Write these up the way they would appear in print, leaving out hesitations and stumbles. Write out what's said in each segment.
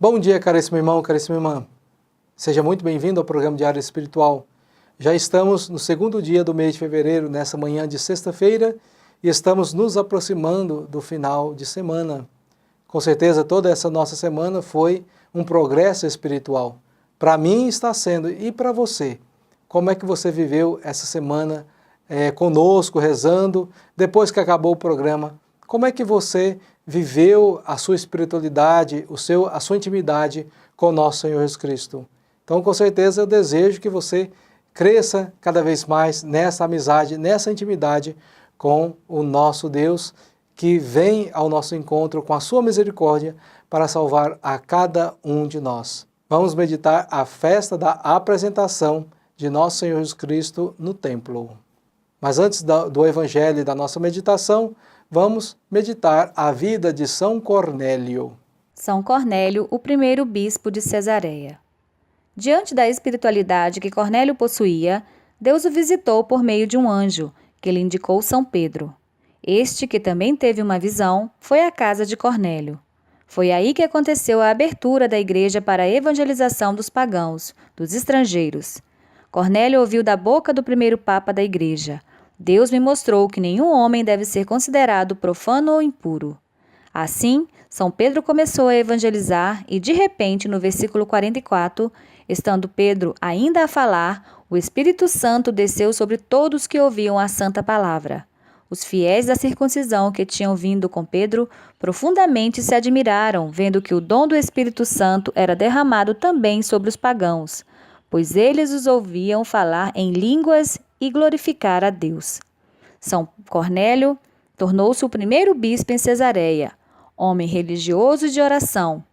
Bom dia, caríssimo irmão, caríssima irmã. Seja muito bem-vindo ao programa Diário Espiritual. Já estamos no segundo dia do mês de fevereiro, nessa manhã de sexta-feira, e estamos nos aproximando do final de semana. Com certeza, toda essa nossa semana foi um progresso espiritual. Para mim está sendo, e para você? Como é que você viveu essa semana conosco, rezando, depois que acabou o programa? Como é que você viveu a sua espiritualidade, a sua intimidade com o nosso Senhor Jesus Cristo? Então, com certeza, eu desejo que você cresça cada vez mais nessa amizade, nessa intimidade com o nosso Deus, que vem ao nosso encontro com a sua misericórdia para salvar a cada um de nós. Vamos meditar a festa da apresentação de nosso Senhor Jesus Cristo no templo. Mas antes do Evangelho e da nossa meditação, vamos meditar a vida de São Cornélio. São Cornélio, o primeiro bispo de Cesareia. Diante da espiritualidade que Cornélio possuía, Deus o visitou por meio de um anjo, que lhe indicou São Pedro. Este, que também teve uma visão, foi à casa de Cornélio. Foi aí que aconteceu a abertura da igreja para a evangelização dos pagãos, dos estrangeiros. Cornélio ouviu da boca do primeiro papa da igreja: Deus me mostrou que nenhum homem deve ser considerado profano ou impuro. Assim, São Pedro começou a evangelizar e, de repente, no versículo 44, estando Pedro ainda a falar, o Espírito Santo desceu sobre todos que ouviam a santa palavra. Os fiéis da circuncisão que tinham vindo com Pedro profundamente se admiraram, vendo que o dom do Espírito Santo era derramado também sobre os pagãos, pois eles os ouviam falar em línguas e glorificar a Deus. São Cornélio tornou-se o primeiro bispo em Cesareia, homem religioso e de oração.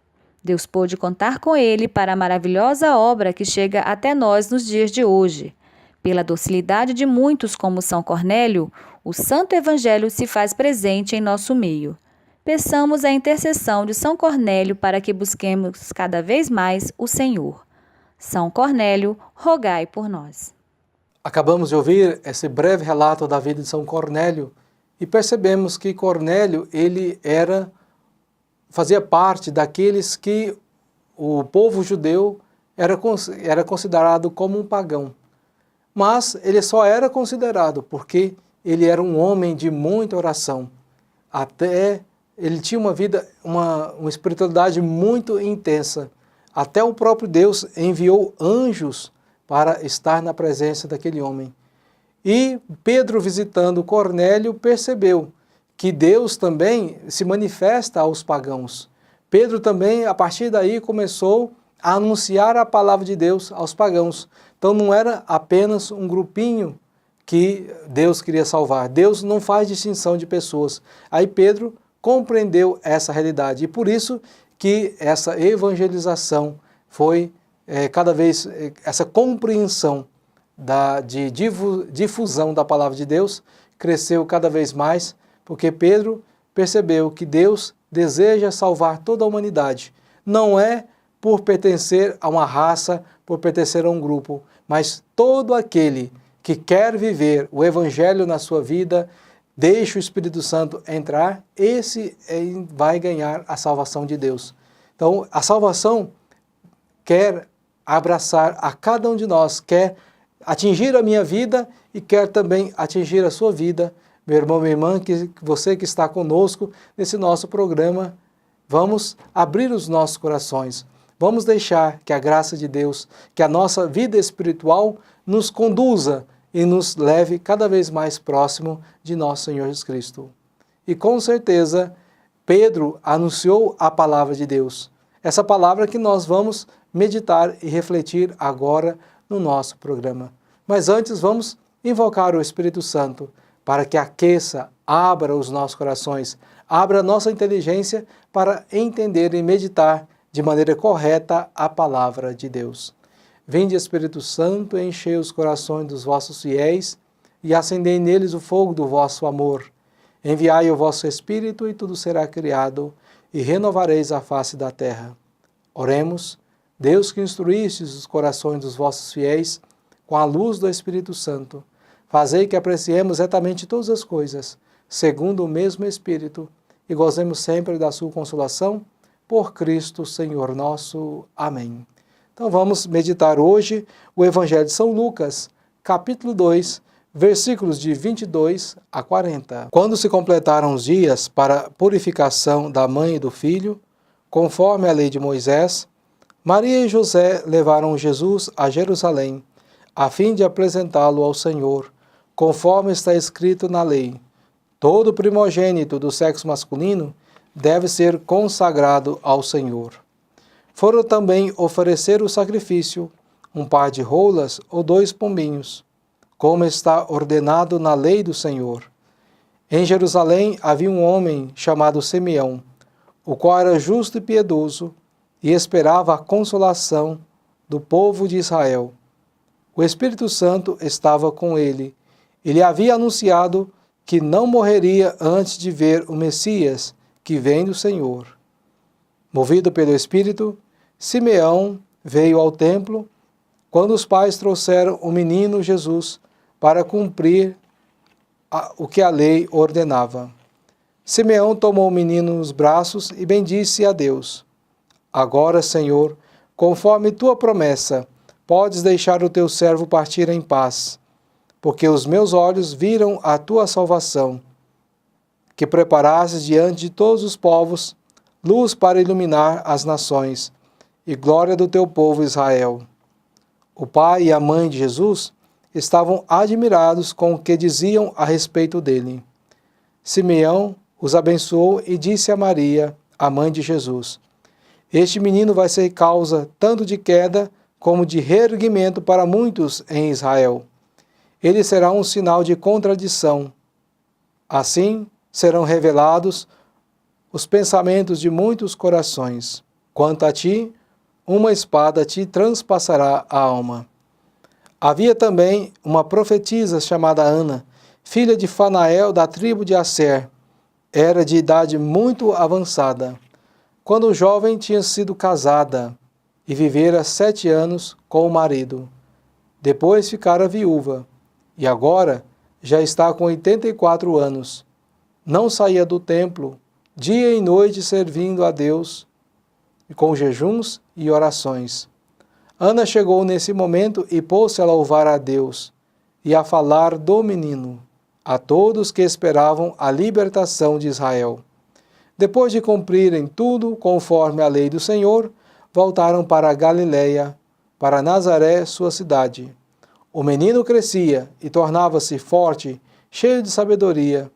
Deus pôde contar com ele para a maravilhosa obra que chega até nós nos dias de hoje. Pela docilidade de muitos como São Cornélio, o Santo Evangelho se faz presente em nosso meio. Peçamos a intercessão de São Cornélio para que busquemos cada vez mais o Senhor. São Cornélio, rogai por nós. Acabamos de ouvir esse breve relato da vida de São Cornélio e percebemos que Cornélio fazia parte daqueles que o povo judeu era considerado como um pagão. Mas ele só era considerado porque ele era um homem de muita oração. Até ele tinha uma espiritualidade muito intensa. Até o próprio Deus enviou anjos para estar na presença daquele homem. E Pedro, visitando Cornélio, percebeu que Deus também se manifesta aos pagãos. Pedro também, a partir daí, começou a anunciar a palavra de Deus aos pagãos. Então não era apenas um grupinho que Deus queria salvar. Deus não faz distinção de pessoas. Aí Pedro compreendeu essa realidade e por isso que essa evangelização foi cada vez, essa compreensão de difusão da palavra de Deus cresceu cada vez mais, porque Pedro percebeu que Deus deseja salvar toda a humanidade. Não é por pertencer a uma raça, por pertencer a um grupo, mas todo aquele que quer viver o Evangelho na sua vida, deixa o Espírito Santo entrar, esse vai ganhar a salvação de Deus. Então, a salvação quer abraçar a cada um de nós, quer atingir a minha vida e quer também atingir a sua vida. Meu irmão, minha irmã, você que está conosco nesse nosso programa, vamos abrir os nossos corações. Vamos deixar que a graça de Deus, que a nossa vida espiritual nos conduza e nos leve cada vez mais próximo de nosso Senhor Jesus Cristo. E com certeza, Pedro anunciou a palavra de Deus. Essa palavra que nós vamos meditar e refletir agora no nosso programa. Mas antes vamos invocar o Espírito Santo para que aqueça, abra os nossos corações, abra a nossa inteligência para entender e meditar de maneira correta a palavra de Deus. Vinde, Espírito Santo, enchei os corações dos vossos fiéis e acendei neles o fogo do vosso amor. Enviai o vosso Espírito e tudo será criado e renovareis a face da terra. Oremos, Deus que instruístes os corações dos vossos fiéis com a luz do Espírito Santo, fazei que apreciemos retamente todas as coisas, segundo o mesmo Espírito, e gozemos sempre da sua consolação, por Cristo Senhor nosso. Amém. Então vamos meditar hoje o Evangelho de São Lucas, capítulo 2, versículos de 22 a 40. Quando se completaram os dias para a purificação da mãe e do filho, conforme a lei de Moisés, Maria e José levaram Jesus a Jerusalém, a fim de apresentá-lo ao Senhor, conforme está escrito na lei. Todo primogênito do sexo masculino deve ser consagrado ao Senhor. Foram também oferecer o sacrifício, um par de rolas ou 2 pombinhos, como está ordenado na lei do Senhor. Em Jerusalém havia um homem chamado Simeão, o qual era justo e piedoso, e esperava a consolação do povo de Israel. O Espírito Santo estava com ele. Ele havia anunciado que não morreria antes de ver o Messias, que vem do Senhor. Movido pelo Espírito, Simeão veio ao templo quando os pais trouxeram o menino Jesus para cumprir o que a lei ordenava. Simeão tomou o menino nos braços e bendisse a Deus. Agora, Senhor, conforme tua promessa, podes deixar o teu servo partir em paz, porque os meus olhos viram a tua salvação, que preparastes diante de todos os povos, luz para iluminar as nações, e glória do teu povo Israel. O pai e a mãe de Jesus estavam admirados com o que diziam a respeito dele. Simeão os abençoou e disse a Maria, a mãe de Jesus: Este menino vai ser causa tanto de queda como de reerguimento para muitos em Israel. Ele será um sinal de contradição. Assim serão revelados os pensamentos de muitos corações. Quanto a ti, uma espada te transpassará a alma. Havia também uma profetisa chamada Ana, filha de Fanael da tribo de Asser. Era de idade muito avançada, quando o jovem tinha sido casada e vivera 7 anos com o marido. Depois ficara viúva, e agora já está com 84 anos. Não saía do templo, dia e noite servindo a Deus, com jejuns e orações. Ana chegou nesse momento e pôs-se a louvar a Deus e a falar do menino a todos que esperavam a libertação de Israel. Depois de cumprirem tudo conforme a lei do Senhor, voltaram para a Galiléia, para Nazaré, sua cidade. O menino crescia e tornava-se forte, cheio de sabedoria,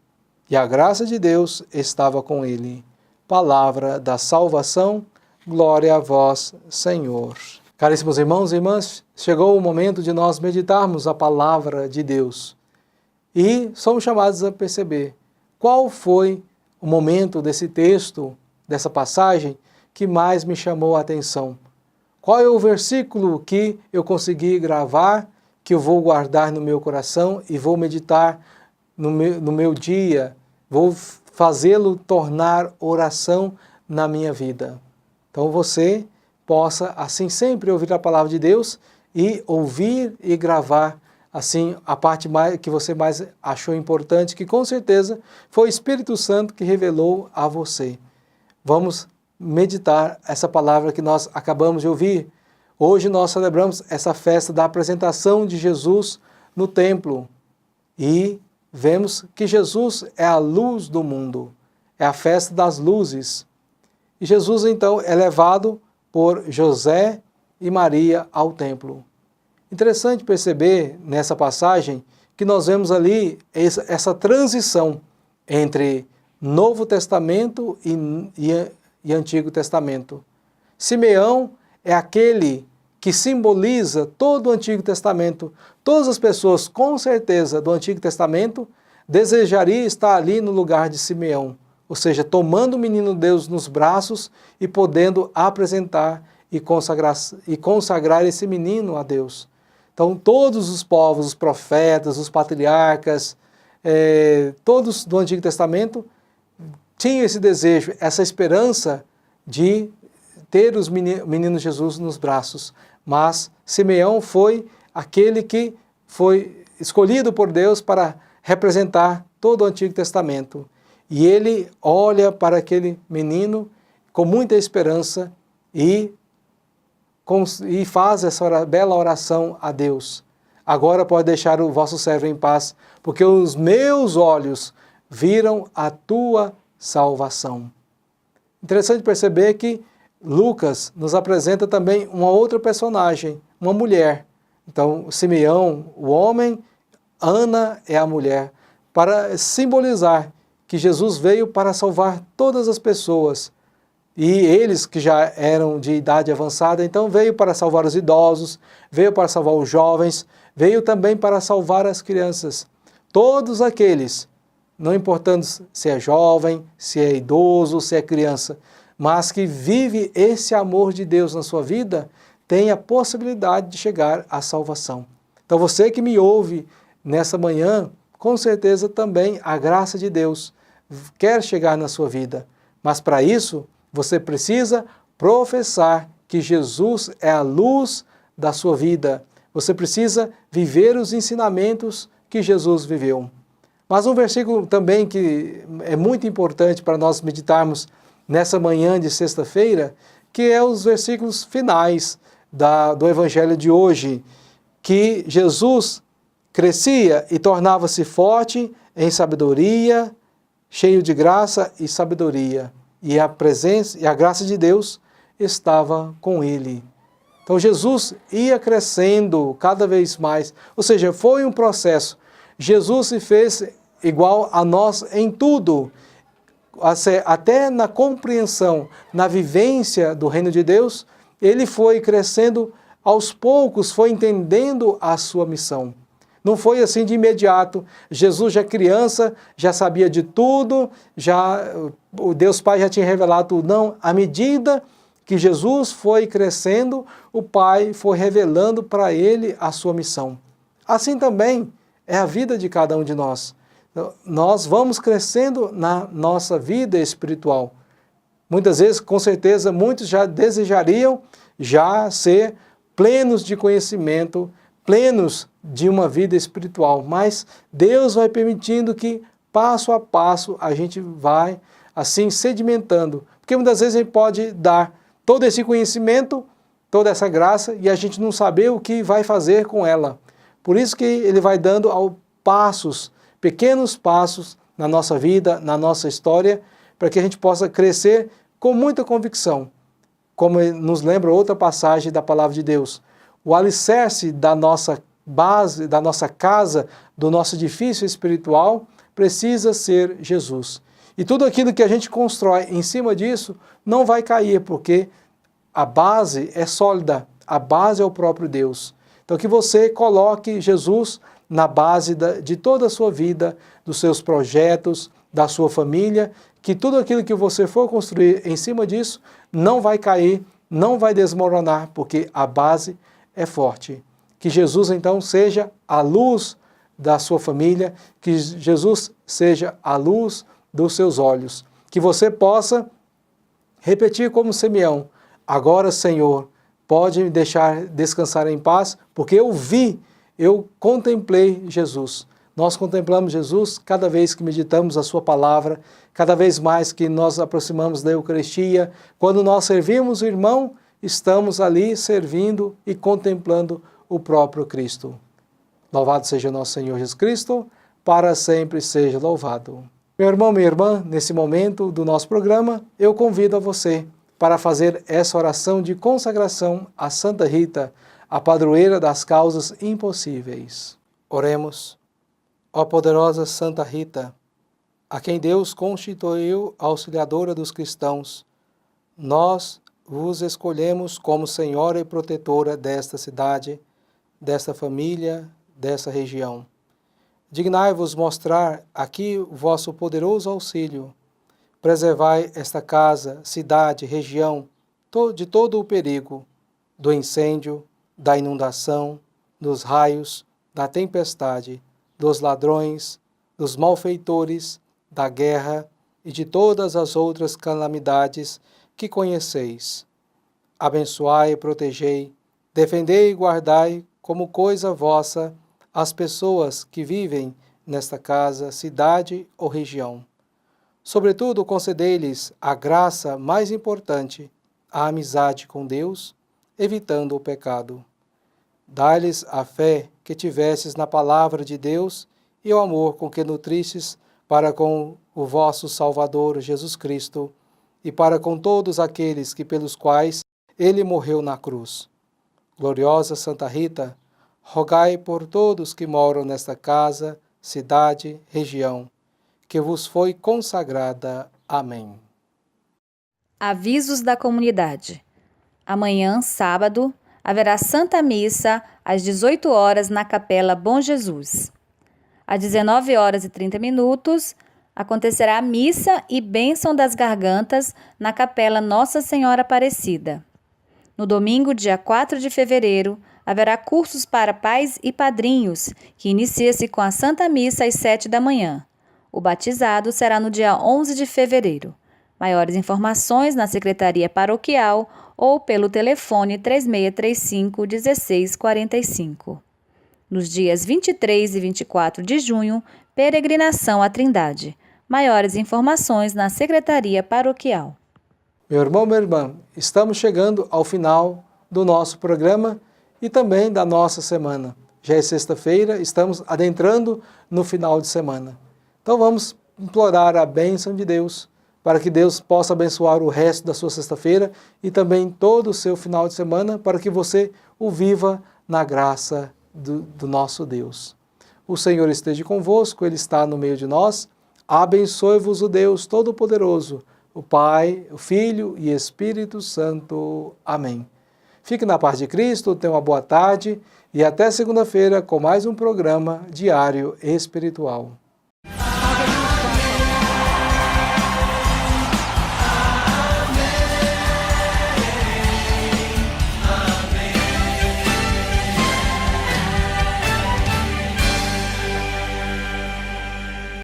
e a graça de Deus estava com ele. Palavra da salvação, glória a vós, Senhor. Caríssimos irmãos e irmãs, chegou o momento de nós meditarmos a palavra de Deus. E somos chamados a perceber qual foi o momento desse texto, dessa passagem, que mais me chamou a atenção. Qual é o versículo que eu consegui gravar, que eu vou guardar no meu coração e vou meditar no meu dia, vou fazê-lo tornar oração na minha vida. Então você possa assim sempre ouvir a palavra de Deus e ouvir e gravar assim a parte que você mais achou importante, que com certeza foi o Espírito Santo que revelou a você. Vamos meditar essa palavra que nós acabamos de ouvir. Hoje nós celebramos essa festa da apresentação de Jesus no templo e vemos que Jesus é a luz do mundo, é a festa das luzes. E Jesus então é levado por José e Maria ao templo. Interessante perceber nessa passagem que nós vemos ali essa transição entre Novo Testamento e Antigo Testamento. Simeão é aquele que simboliza todo o Antigo Testamento. Todas as pessoas, com certeza, do Antigo Testamento desejariam estar ali no lugar de Simeão, ou seja, tomando o menino Deus nos braços e podendo apresentar e consagrar esse menino a Deus. Então, todos os povos, os profetas, os patriarcas, todos do Antigo Testamento tinham esse desejo, essa esperança de ter os meninos Jesus nos braços. Mas Simeão foi aquele que foi escolhido por Deus para representar todo o Antigo Testamento. E ele olha para aquele menino com muita esperança e faz essa bela oração a Deus. Agora pode deixar o vosso servo em paz, porque os meus olhos viram a tua salvação. Interessante perceber que Lucas nos apresenta também uma outra personagem, uma mulher. Então, Simeão, o homem, Ana é a mulher, para simbolizar que Jesus veio para salvar todas as pessoas. E eles que já eram de idade avançada, então veio para salvar os idosos, veio para salvar os jovens, veio também para salvar as crianças. Todos aqueles, não importando se é jovem, se é idoso, se é criança, mas que vive esse amor de Deus na sua vida, tem a possibilidade de chegar à salvação. Então você que me ouve nessa manhã, com certeza também a graça de Deus quer chegar na sua vida. Mas para isso, você precisa professar que Jesus é a luz da sua vida. Você precisa viver os ensinamentos que Jesus viveu. Mas um versículo também que é muito importante para nós meditarmos nessa manhã de sexta-feira, que é os versículos finais do Evangelho de hoje, que Jesus crescia e tornava-se forte em sabedoria, cheio de graça e sabedoria. E a presença e a graça de Deus estava com ele. Então Jesus ia crescendo cada vez mais, ou seja, foi um processo. Jesus se fez igual a nós em tudo, até na compreensão, na vivência do reino de Deus, ele foi crescendo aos poucos, foi entendendo a sua missão. Não foi assim de imediato. Jesus já criança, já sabia de tudo, o Deus Pai já tinha revelado tudo. Não, à medida que Jesus foi crescendo, o Pai foi revelando para ele a sua missão. Assim também é a vida de cada um de nós. Nós vamos crescendo na nossa vida espiritual. Muitas vezes, com certeza, muitos já desejariam já ser plenos de conhecimento, plenos de uma vida espiritual, mas Deus vai permitindo que, passo a passo, a gente vai, assim, sedimentando. Porque muitas vezes a gente pode dar todo esse conhecimento, toda essa graça, e a gente não saber o que vai fazer com ela. Por isso que ele vai dando passos, pequenos passos na nossa vida, na nossa história, para que a gente possa crescer com muita convicção. Como nos lembra outra passagem da Palavra de Deus, o alicerce da nossa base, da nossa casa, do nosso edifício espiritual, precisa ser Jesus. E tudo aquilo que a gente constrói em cima disso não vai cair, porque a base é sólida, a base é o próprio Deus. Então que você coloque Jesus na base de toda a sua vida, dos seus projetos, da sua família, que tudo aquilo que você for construir em cima disso não vai cair, não vai desmoronar, porque a base é forte. Que Jesus então seja a luz da sua família, que Jesus seja a luz dos seus olhos. Que você possa repetir como Simeão: agora, Senhor, pode me deixar descansar em paz, porque eu contemplei Jesus. Nós contemplamos Jesus cada vez que meditamos a sua palavra, cada vez mais que nós aproximamos da Eucaristia. Quando nós servimos o irmão, estamos ali servindo e contemplando o próprio Cristo. Louvado seja nosso Senhor Jesus Cristo, para sempre seja louvado. Meu irmão, minha irmã, nesse momento do nosso programa, eu convido a você para fazer essa oração de consagração a Santa Rita, a padroeira das causas impossíveis. Oremos. Ó poderosa Santa Rita, a quem Deus constituiu auxiliadora dos cristãos, nós vos escolhemos como senhora e protetora desta cidade, desta família, desta região. Dignai-vos mostrar aqui o vosso poderoso auxílio. Preservai esta casa, cidade, região, de todo o perigo, do incêndio, da inundação, dos raios, da tempestade, dos ladrões, dos malfeitores, da guerra e de todas as outras calamidades que conheceis. Abençoai e protegei, defendei e guardai como coisa vossa as pessoas que vivem nesta casa, cidade ou região. Sobretudo, concedei-lhes a graça mais importante, a amizade com Deus, evitando o pecado. Dai-lhes a fé que tivesses na palavra de Deus e o amor com que nutristes para com o vosso Salvador Jesus Cristo e para com todos aqueles que pelos quais ele morreu na cruz. Gloriosa Santa Rita, rogai por todos que moram nesta casa, cidade, região, que vos foi consagrada. Amém. Avisos da comunidade. Amanhã, sábado, haverá Santa Missa às 18 horas na Capela Bom Jesus. Às 19h30 acontecerá a missa e bênção das gargantas na Capela Nossa Senhora Aparecida. No domingo, dia 4 de fevereiro, haverá cursos para pais e padrinhos, que inicia-se com a Santa Missa às 7 da manhã. O batizado será no dia 11 de fevereiro. Maiores informações na Secretaria Paroquial ou pelo telefone 3635-1645. Nos dias 23 e 24 de junho, peregrinação à Trindade. Maiores informações na Secretaria Paroquial. Meu irmão, minha irmã, estamos chegando ao final do nosso programa e também da nossa semana. Já é sexta-feira, estamos adentrando no final de semana. Então vamos implorar a bênção de Deus, para que Deus possa abençoar o resto da sua sexta-feira e também todo o seu final de semana, para que você o viva na graça do nosso Deus. O Senhor esteja convosco, Ele está no meio de nós. Abençoe-vos o Deus Todo-Poderoso, o Pai, o Filho e Espírito Santo. Amém. Fique na paz de Cristo, tenha uma boa tarde e até segunda-feira com mais um programa diário espiritual.